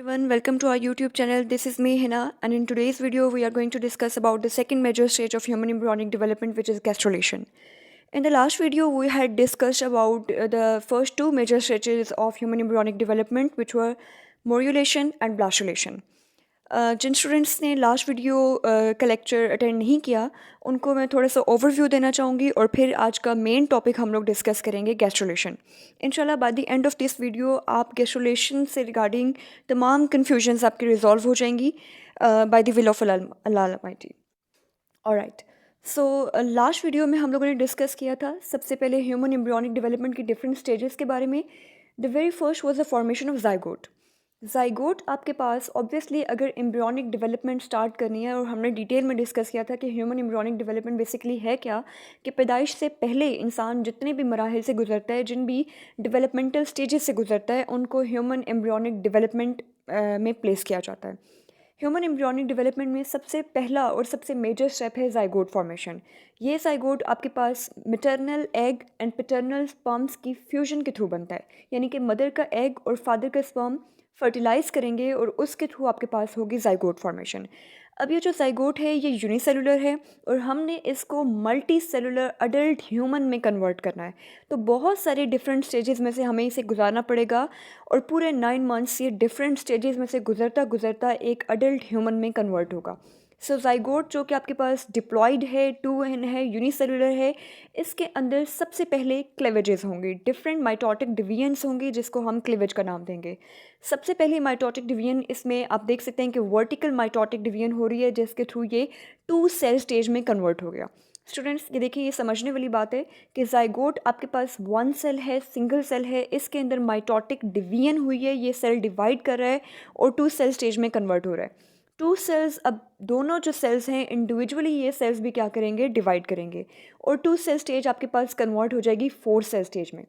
Everyone, welcome to our YouTube channel. This is me, Hina, and in today's video, we are going to discuss about the second major stage of human embryonic development, which is gastrulation. In the last video, we had discussed about the first two major stages of human embryonic development, which were morulation and blastulation. जिन students ने last video का lecture attend नहीं किया उनको मैं थोड़ा सा overview देना चाहूँगी और फिर आज का मेन टॉपिक हम लोग डिस्कस करेंगे गैस्ट्रुलेशन। इंशाल्लाह by the end of this video आप गैस्ट्रुलेशन से रिगार्डिंग तमाम कन्फ्यूजन्स आपकी रिजॉल्व हो जाएंगी by the will of Allah Almighty. Alright, so last video में हम लोगों ने डिस्कस किया था सबसे पहले ह्यूमन एम्ब्रियोनिक डेवलपमेंट की डिफरेंट स्टेजेस के बारे में। The very first was the formation of zygote. Zygote आपके पास ऑब्वियसली अगर एम्ब्रियोनिक डेवलपमेंट स्टार्ट करनी है, और हमने डिटेल में डिस्कस किया था कि ह्यूमन एम्ब्रियोनिक डेवलपमेंट बेसिकली है क्या, कि पैदाइश से पहले इंसान जितने भी मराहल से गुजरता है, जिन भी डेवलपमेंटल स्टेजेस से गुजरता है, उनको ह्यूमन एम्ब्रियोनिक डेवलपमेंट में प्लेस किया जाता है। ह्यूमन एम्ब्रियोनिक डेवलपमेंट में सबसे पहला और सबसे मेजर स्टेप है जाइगोट फॉर्मेशन। ये जाइगोट आपके पास maternal egg and paternal sperms की फ्यूजन के थ्रू बनता है, यानी कि मदर का एग और फादर का स्पर्म फर्टिलाइज करेंगे और उसके थ्रू आपके पास होगी जाइगोट फॉर्मेशन। अब ये जो जाइगोट है ये यूनिसेलुलर है और हमने इसको मल्टी सेलुलर अडल्ट ह्यूमन में कन्वर्ट करना है, तो बहुत सारे डिफरेंट स्टेजेस में से हमें इसे गुजारना पड़ेगा और पूरे 9 मंथ्स ये डिफरेंट स्टेजेस में से गुजरता गुजरता एक अडल्ट ह्यूमन में कन्वर्ट होगा। सो जाइगोट जो कि आपके पास डिप्लॉयड है, 2n है, यूनिसेलुलर है, इसके अंदर सबसे पहले क्लेवेजेस होंगे, डिफरेंट माइटोटिक डिवीजन्स होंगे जिसको हम क्लेवेज का नाम देंगे। सबसे पहले माइटोटिक डिवीजन इसमें आप देख सकते हैं कि वर्टिकल माइटोटिक डिवीजन हो रही है जिसके थ्रू ये 2 सेल स्टेज में कन्वर्ट हो गया। स्टूडेंट्स ये देखिए, ये समझने वाली बात है कि जाइगोट आपके पास 1 सेल है, सिंगल सेल है, इसके अंदर माइटोटिक डिवीजन हुई है, ये सेल डिवाइड कर रहा है और 2 सेल स्टेज में कन्वर्ट हो रहा है। 2 सेल्स, अब दोनों जो सेल्स हैं इंडिविजुअली ये सेल्स भी क्या करेंगे, डिवाइड करेंगे और 2 सेल स्टेज आपके पास कन्वर्ट हो जाएगी 4 सेल स्टेज में।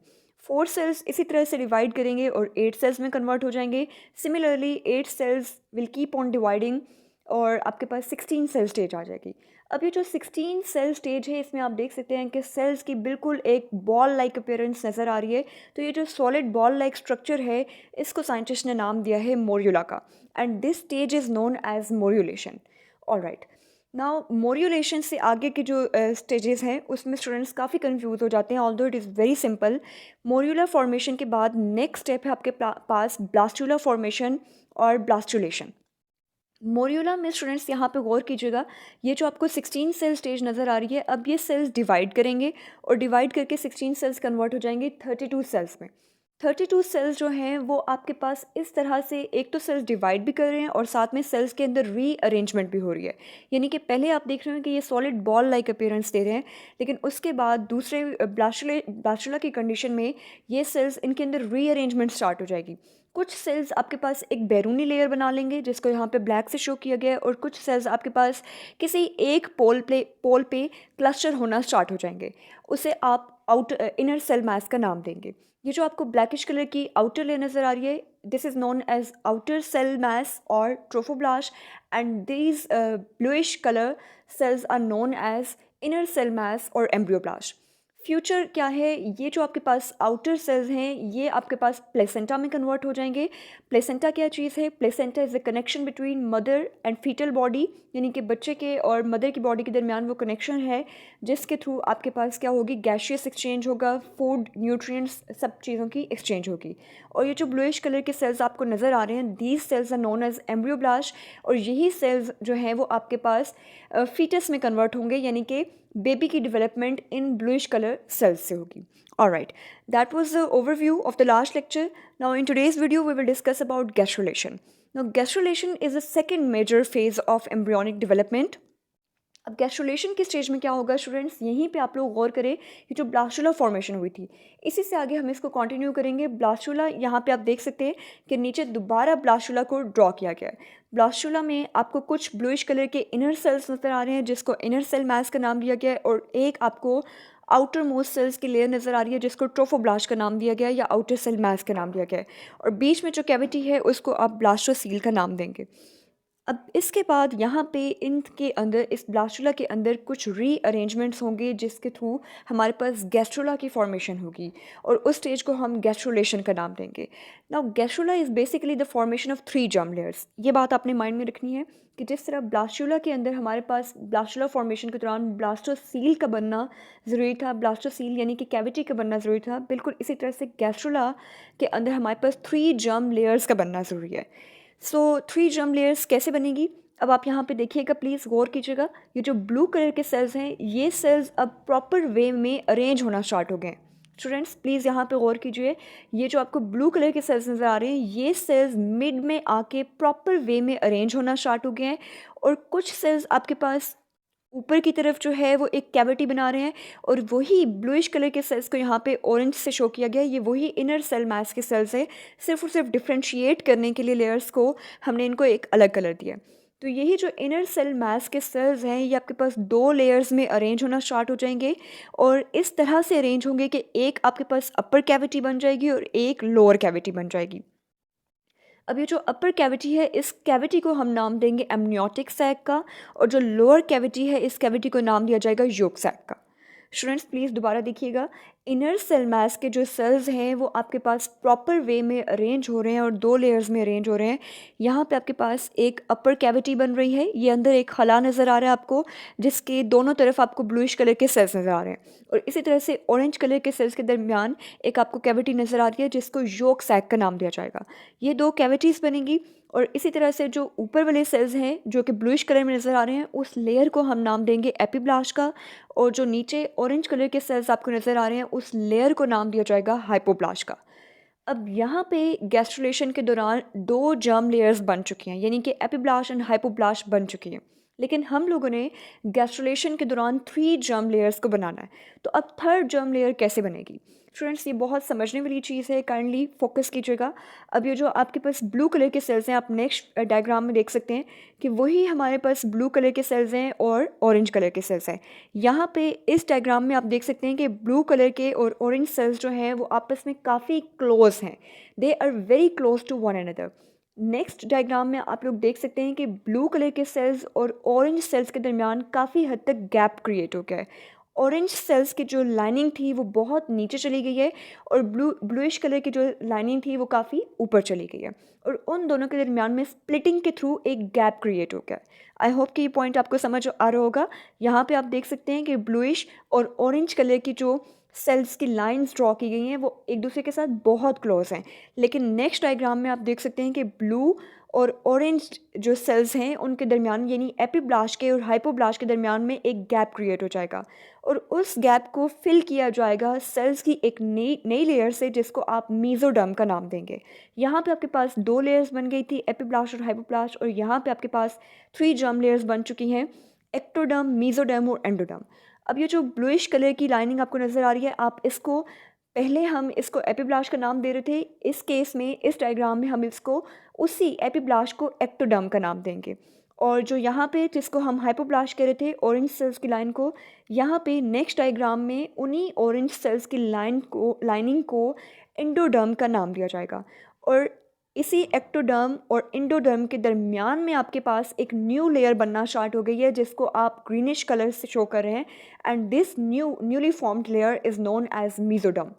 4 सेल्स इसी तरह से डिवाइड करेंगे और 8 सेल्स में कन्वर्ट हो जाएंगे। Similarly 8 cells will keep on dividing और आपके पास 16 सेल स्टेज आ जाएगी। अब ये जो 16 सेल स्टेज है इसमें आप देख सकते हैं कि सेल्स की बिल्कुल एक बॉल लाइक अपीयरेंस नज़र आ रही है। तो ये जो सॉलिड बॉल लाइक स्ट्रक्चर है इसको साइंटिस्ट ने नाम दिया है मोर्यूला का, and this stage is known as morulation. Alright, now morulation से आगे के जो स्टेजेस हैं उसमें स्टूडेंट्स काफ़ी कंफ्यूज हो जाते हैं, although it is very simple. Morula formation के बाद नेक्स्ट स्टेप है आपके पास ब्लास्टुला फॉर्मेशन और ब्लास्टुलेशन। मोरियोला में स्टूडेंट्स यहाँ पे गौर कीजिएगा, ये जो आपको 16 सेल स्टेज नज़र आ रही है, अब ये सेल्स डिवाइड करेंगे और डिवाइड करके 16 सेल्स कन्वर्ट हो जाएंगे 32 सेल्स में। 32 सेल्स जो हैं वो आपके पास इस तरह से, एक तो सेल्स डिवाइड भी कर रहे हैं और साथ में सेल्स के अंदर रीअरेंजमेंट भी हो रही है, यानी कि पहले आप देख रहे हो कि ये सॉलिड बॉल लाइक अपीयरेंस दे रहे हैं, लेकिन उसके बाद दूसरे ब्लास्टुला की कंडीशन में ये सेल्स, इनके अंदर रीअरेंजमेंट स्टार्ट हो जाएगी। कुछ सेल्स आपके पास एक बैरूनी लेयर बना लेंगे जिसको यहाँ पे ब्लैक से शो किया गया है, और कुछ सेल्स आपके पास किसी एक पोल पे क्लस्टर होना स्टार्ट हो जाएंगे, उसे आप इनर सेल मास का नाम देंगे। ये जो आपको ब्लैकिश कलर की आउटर लेयर नज़र आ रही है, this is known as outer cell mass और trophoblast, and these bluish colour cells are known as inner cell mass और एम्ब्रियोब्लास्ट। फ्यूचर क्या है, ये जो आपके पास आउटर सेल्स हैं ये आपके पास प्लेसेंटा में कन्वर्ट हो जाएंगे। प्लेसेंटा क्या चीज़ है? Placenta is the connection between mother and foetal body, यानी कि बच्चे के और मदर की बॉडी के दरमियान वो कनेक्शन है जिसके थ्रू आपके पास क्या होगी, गैशियस एक्सचेंज होगा, फूड, न्यूट्रिएंट्स, सब चीज़ों की एक्सचेंज होगी। और ये जो ब्लूइश कलर के सेल्स आपको नज़र आ रहे हैं, these cells are known as embryoblast, और यही सेल्स जो हैं वो आपके पास फीटस में कन्वर्ट होंगे, यानी कि बेबी की डेवलपमेंट इन ब्लूइश कलर सेल्स से होगी। Alright, that was the overview of the last lecture. Now in today's video we will discuss about gastrulation. Now gastrulation is the second major phase of embryonic development. अब gastrulation की stage में क्या होगा students, यहीं पे आप लोग गौर करें, ये जो ब्लास्टुला फॉर्मेशन हुई थी इसी से आगे हम इसको कंटिन्यू करेंगे। ब्लास्टुला, यहाँ पे आप देख सकते हैं कि नीचे दोबारा ब्लास्टुला को ड्रॉ किया गया है। ब्लास्टुला में आपको कुछ ब्लूइश कलर के इनर सेल्स नज़र आ रहे हैं जिसको इनर सेल मास का नाम दिया गया है, और एक आपको आउटर मोस्ट सेल्स की लेयर नज़र आ रही है जिसको ट्रोफोब्लास्ट का नाम दिया गया है या आउटर सेल मास का नाम दिया गया है, और बीच में जो कैविटी है उसको आप ब्लास्टोसील का नाम देंगे। अब इसके बाद यहाँ पे इनके अंदर, इस ब्लास्टुला के अंदर कुछ रीअरेंजमेंट्स होंगे जिसके थ्रू हमारे पास गैस्ट्रुला की फॉर्मेशन होगी, और उस स्टेज को हम गैस्ट्रुलेशन का नाम देंगे। Now gastrula is basically the formation of 3 germ layers. ये बात आपने माइंड में रखनी है कि जिस तरह ब्लास्टुला के अंदर हमारे पास ब्लास्टुला फॉर्मेशन के दौरान ब्लास्टोसील का बनना ज़रूरी था, ब्लास्टोसील यानी कि कैविटी का बनना ज़रूरी था, बिल्कुल इसी तरह से गैस्ट्रुला के अंदर हमारे पास 3 जर्म लेयर्स का बनना ज़रूरी है। सो 3 जर्म लेयर्स कैसे बनेगी? अब आप यहाँ पे देखिएगा, प्लीज़ गौर कीजिएगा। ये जो ब्लू कलर के सेल्स हैं, ये सेल्स अब प्रॉपर वे में अरेंज होना स्टार्ट हो गए हैं। स्टूडेंट्स प्लीज़ यहाँ पे गौर कीजिए, ये जो आपको ब्लू कलर के सेल्स नज़र आ रहे हैं, ये सेल्स मिड में आके प्रॉपर वे में अरेंज होना स्टार्ट हो गए हैं, और कुछ सेल्स आपके पास ऊपर की तरफ जो है वो एक कैविटी बना रहे हैं, और वही ब्लूइश कलर के सेल्स को यहाँ पे ऑरेंज से शो किया गया है। ये वही इनर सेल मास के सेल्स है, सिर्फ और सिर्फ डिफ्रेंशिएट करने के लिए लेयर्स को हमने इनको एक अलग कलर दिया। तो यही जो इनर सेल मास के सेल्स हैं, ये आपके पास 2 लेयर्स में अरेंज होना स्टार्ट हो जाएंगे, और इस तरह से अरेंज होंगे कि एक आपके पास अपर कैविटी बन जाएगी और एक लोअर कैविटी बन जाएगी। अब ये जो अपर कैविटी है, इस कैविटी को हम नाम देंगे एमनियोटिक सैक का, और जो लोअर कैविटी है, इस कैविटी को नाम दिया जाएगा योक सैक का। स्टूडेंट्स प्लीज़ दोबारा देखिएगा, इनर सेल मास के जो सेल्स हैं वो आपके पास प्रॉपर वे में अरेंज हो रहे हैं और 2 लेयर्स में अरेंज हो रहे हैं। यहाँ पे आपके पास एक अपर कैविटी बन रही है, ये अंदर एक खला नज़र आ रहा है आपको, जिसके दोनों तरफ आपको ब्लूइश कलर के सेल्स नज़र आ रहे हैं, और इसी तरह से ऑरेंज कलर के सेल्स के दरमियान एक आपको कैविटी नज़र आ रही है जिसको योक सैक का नाम दिया जाएगा। ये 2 कैविटीज़ बनेंगी, और इसी तरह से जो ऊपर वाले सेल्स हैं जो कि ब्लूइश कलर में नज़र आ रहे हैं, उस लेयर को हम नाम देंगे एपिब्लास्ट का, और जो नीचे ऑरेंज कलर के सेल्स आपको नज़र आ रहे हैं, उस लेयर को नाम दिया जाएगा हाइपोब्लास्ट का। अब यहाँ पे गैस्ट्रुलेशन के दौरान 2 जर्म लेयर्स बन चुकी हैं, यानी कि एपिब्लास्ट एंड हाइपोब्लास्ट बन चुकी हैं, लेकिन हम लोगों ने गैस्ट्रुलेशन के दौरान 3 जर्म लेयर्स को बनाना है। तो अब थर्ड जर्म लेयर कैसे बनेगी? स्टूडेंट्स ये बहुत समझने वाली चीज़ है, काइंडली फोकस कीजिएगा। अब ये जो आपके पास ब्लू कलर के सेल्स हैं, आप नेक्स्ट डायग्राम में देख सकते हैं कि वही हमारे पास ब्लू कलर के सेल्स हैं और ऑरेंज कलर के सेल्स हैं। यहाँ पे इस डायग्राम में आप देख सकते हैं कि ब्लू कलर के और ऑरेंज सेल्स जो हैं वो आपस में काफ़ी क्लोज हैं, they are very close to one another. Next diagram में आप लोग देख सकते हैं कि ब्लू कलर के सेल्स और ऑरेंज सेल्स के दरमियान काफ़ी हद तक गैप क्रिएट हो गया है। ऑरेंज सेल्स की जो लाइनिंग थी वो बहुत नीचे चली गई है, और ब्लूइश कलर की जो लाइनिंग थी वो काफ़ी ऊपर चली गई है, और उन दोनों के दरमियान में स्प्लिटिंग के थ्रू एक गैप क्रिएट हो गया। आई होप कि ये पॉइंट आपको समझ आ रहा होगा। यहाँ पे आप देख सकते हैं कि ब्लूइश और ऑरेंज कलर की जो सेल्स की लाइंस ड्रॉ की गई हैं वो एक दूसरे के साथ बहुत क्लोज हैं, लेकिन नेक्स्ट डायग्राम में आप देख सकते हैं कि ब्लू और ऑरेंज जो सेल्स हैं उनके दरमियान, यानी एपिब्लास्ट के और हाइपोब्लास्ट के दरमियान में एक गैप क्रिएट हो जाएगा, और उस गैप को फिल किया जाएगा सेल्स की एक नई लेयर से, जिसको आप मीजोडर्म का नाम देंगे। यहाँ पे आपके पास 2 लेयर्स बन गई थी, एपिब्लास्ट और हाइपोब्लास्ट, और यहाँ पे आपके पास 3 जर्म लेयर्स बन चुकी हैं, एक्टोडर्म, मीजोडर्म और एंडोडर्म। अब ये जो ब्लूइश कलर की लाइनिंग आपको नज़र आ रही है, आप इसको, पहले हम इसको एपिब्लास्ट का नाम दे रहे थे, इस केस में इस डायग्राम में हम इसको उसी एपिब्लास्ट को एक्टोडर्म का नाम देंगे, और जो यहाँ पे जिसको हम हाइपोब्लास्ट कह रहे थे ऑरेंज सेल्स की लाइन को, यहाँ पे नेक्स्ट डायग्राम में उन्हीं ऑरेंज सेल्स की लाइनिंग को एंडोडर्म का नाम दिया जाएगा, और इसी एक्टोडर्म और एंडोडर्म के दरमियान में आपके पास एक न्यू लेयर बनना स्टार्ट हो गई है, जिसको आप ग्रीनिश कलर से शो कर रहे हैं, and this newly formed layer is known as mesoderm.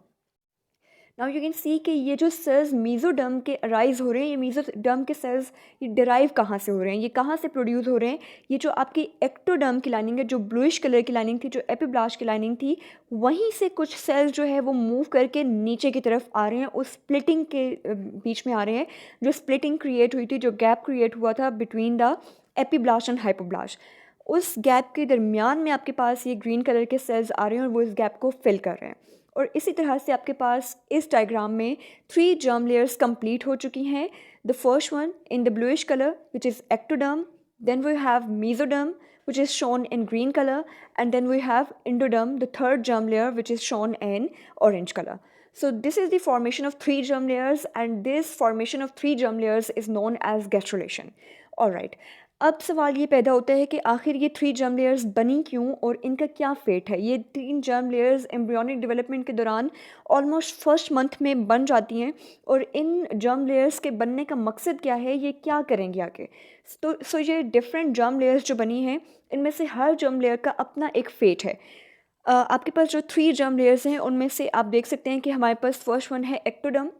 Now you can see कि ये जो सेल्स मीजोडर्म के अराइज हो रहे हैं, ये मीजोडर्म के सेल्स ये डिराइव कहाँ से हो रहे हैं, ये कहाँ से प्रोड्यूस हो रहे हैं? ये जो आपकी एक्टोडर्म की लाइनिंग है, जो ब्लूइश कलर की लाइनिंग थी, जो एपिब्लास्ट की लाइनिंग थी, वहीं से कुछ सेल्स जो है वो मूव करके नीचे की तरफ आ रहे हैं, उस स्प्लिटिंग के बीच में आ रहे हैं, जो स्प्लिटिंग क्रिएट हुई थी, जो गैप क्रिएट हुआ था between the epiblast and hypoblast, उस गैप के दरमियान में आपके पास ये ग्रीन कलर के सेल्स आ रहे हैं और वो इस गैप को फिल कर रहे हैं। और इसी तरह से आपके पास इस डायग्राम में 3 जर्म लेयर्स कंप्लीट हो चुकी हैं। The first one in the bluish color which is ectoderm, then we have mesoderm which is shown in green color, and then we have endoderm, the third germ layer, which is shown in orange color. So this is the formation of 3 germ layers, and this formation of 3 germ layers is known as gastrulation. Alright, अब सवाल ये पैदा होता है कि आखिर ये 3 germ layers बनी क्यों और इनका क्या फेट है। ये 3 जर्म लेयर्स एम्ब्रियोनिक डेवलपमेंट के दौरान ऑलमोस्ट फर्स्ट मंथ में बन जाती हैं, और इन जर्म लेयर्स के बनने का मकसद क्या है, ये क्या करेंगे आगे। तो ये डिफरेंट जर्म लेयर्स जो बनी हैं, इनमें से हर जर्म लेयर का अपना एक फेट है। आपके पास जो 3 जर्म लेयर्स हैं, उनमें से आप देख सकते हैं कि हमारे पास फर्स्ट वन है एक्टोडर्म।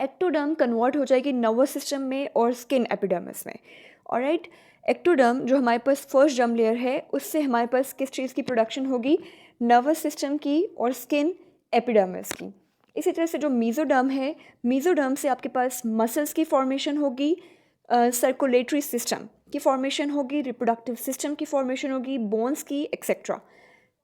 एक्टोडर्म कन्वर्ट हो जाएगी नर्वस सिस्टम में और स्किन एपिडर्मिस में। ऑलराइट, एक्टोडर्म जो हमारे पास फर्स्ट जर्म लेयर है, उससे हमारे पास किस चीज़ की प्रोडक्शन होगी, नर्वस सिस्टम की और स्किन एपिडर्मिस की। इसी तरह से जो मीज़ोडर्म है, मीज़ोडर्म से आपके पास मसल्स की फॉर्मेशन होगी, सर्कुलेटरी सिस्टम की फॉर्मेशन होगी, रिप्रोडक्टिव सिस्टम की फॉर्मेशन होगी, बोन्स की, एक्सेट्रा।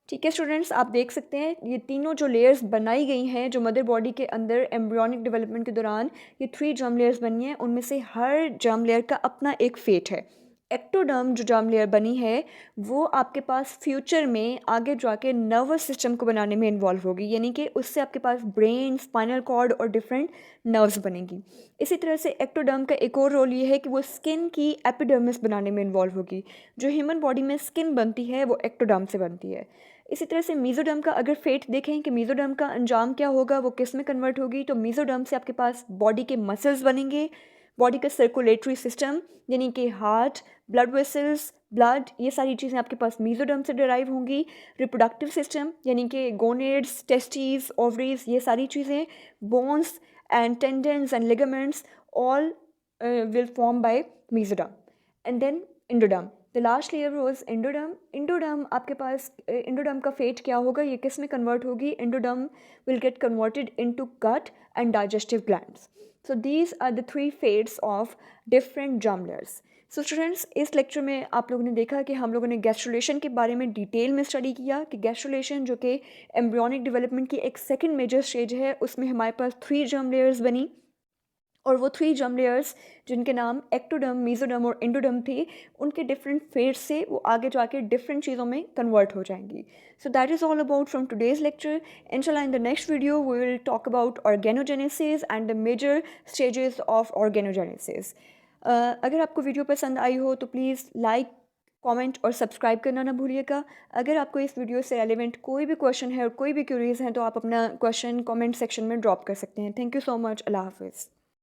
ठीक है स्टूडेंट्स, आप देख सकते हैं ये तीनों जो लेयर्स बनाई गई हैं जो मदर बॉडी के अंदर एम्ब्रियोनिक डेवलपमेंट के दौरान, ये 3 जर्म लेयर्स बनी हैं, उनमें से हर जर्म लेयर का अपना एक फेट है। एक्टोडर्म जो जर्म लेयर बनी है, वो आपके पास फ्यूचर में आगे जाके नर्वस सिस्टम को बनाने में इन्वॉल्व होगी, यानी कि उससे आपके पास ब्रेन, स्पाइनल कॉर्ड और डिफरेंट नर्व्स बनेंगी। इसी तरह से एक्टोडर्म का एक और रोल ये है कि वो स्किन की एपिडर्मिस बनाने में इन्वॉल्व होगी। जो ह्यूमन बॉडी में स्किन बनती है वो एक्टोडर्म से बनती है। इसी तरह से मीज़ोडर्म का अगर फेट देखें कि मीज़ोडर्म का अंजाम क्या होगा, वो किस में कन्वर्ट होगी, तो मीज़ोडर्म से आपके पास बॉडी के मसल्स बनेंगे, बॉडी का सर्कुलेटरी सिस्टम यानी कि हार्ट, ब्लड वेसल्स, ब्लड, ये सारी चीज़ें आपके पास मीज़ोडर्म से डिराइव होंगी। रिप्रोडक्टिव सिस्टम यानी कि गोनेड्स, टेस्टीज, ओवरीज, ये सारी चीज़ें, bones and tendons and ligaments, all will form by mesoderm. And then endoderm, the last layer was endoderm. Endoderm आपके पास इंडोडर्म का फेट क्या होगा, ये किस में कन्वर्ट होगी, endoderm will get converted into gut and digestive glands. So these are the 3 fates of different germ layers. So students, इस लेक्चर में आप लोगों ने देखा कि हम लोगों ने गैस्ट्रुलेशन के बारे में डिटेल में स्टडी किया कि गैस्ट्रुलेशन जो कि एम्ब्रियोनिक डेवलपमेंट की एक सेकंड मेजर स्टेज है, उसमें हमारे पास 3 जर्म लेयर्स बनी, और वो 3 जर्म लेयर्स जिनके नाम एक्टोडर्म, मीज़ोडर्म और इंडोडर्म थे, उनके डिफरेंट फेट्स से वो आगे जाके डिफरेंट चीज़ों में कन्वर्ट हो जाएंगी। So that is all about from today's lecture. इंशाल्लाह in the next video we will talk about organogenesis and the major stages of organogenesis. अगर आपको वीडियो पसंद आई हो तो प्लीज़ लाइक, कमेंट और सब्सक्राइब करना ना भूलिएगा। अगर आपको इस वीडियो से रेलिवेंट कोई भी क्वेश्चन है और कोई भी क्यूरीज हैं तो आप अपना क्वेश्चन कमेंट सेक्शन में ड्रॉप कर सकते हैं। Thank you so much. अल्लाह हाफिज़।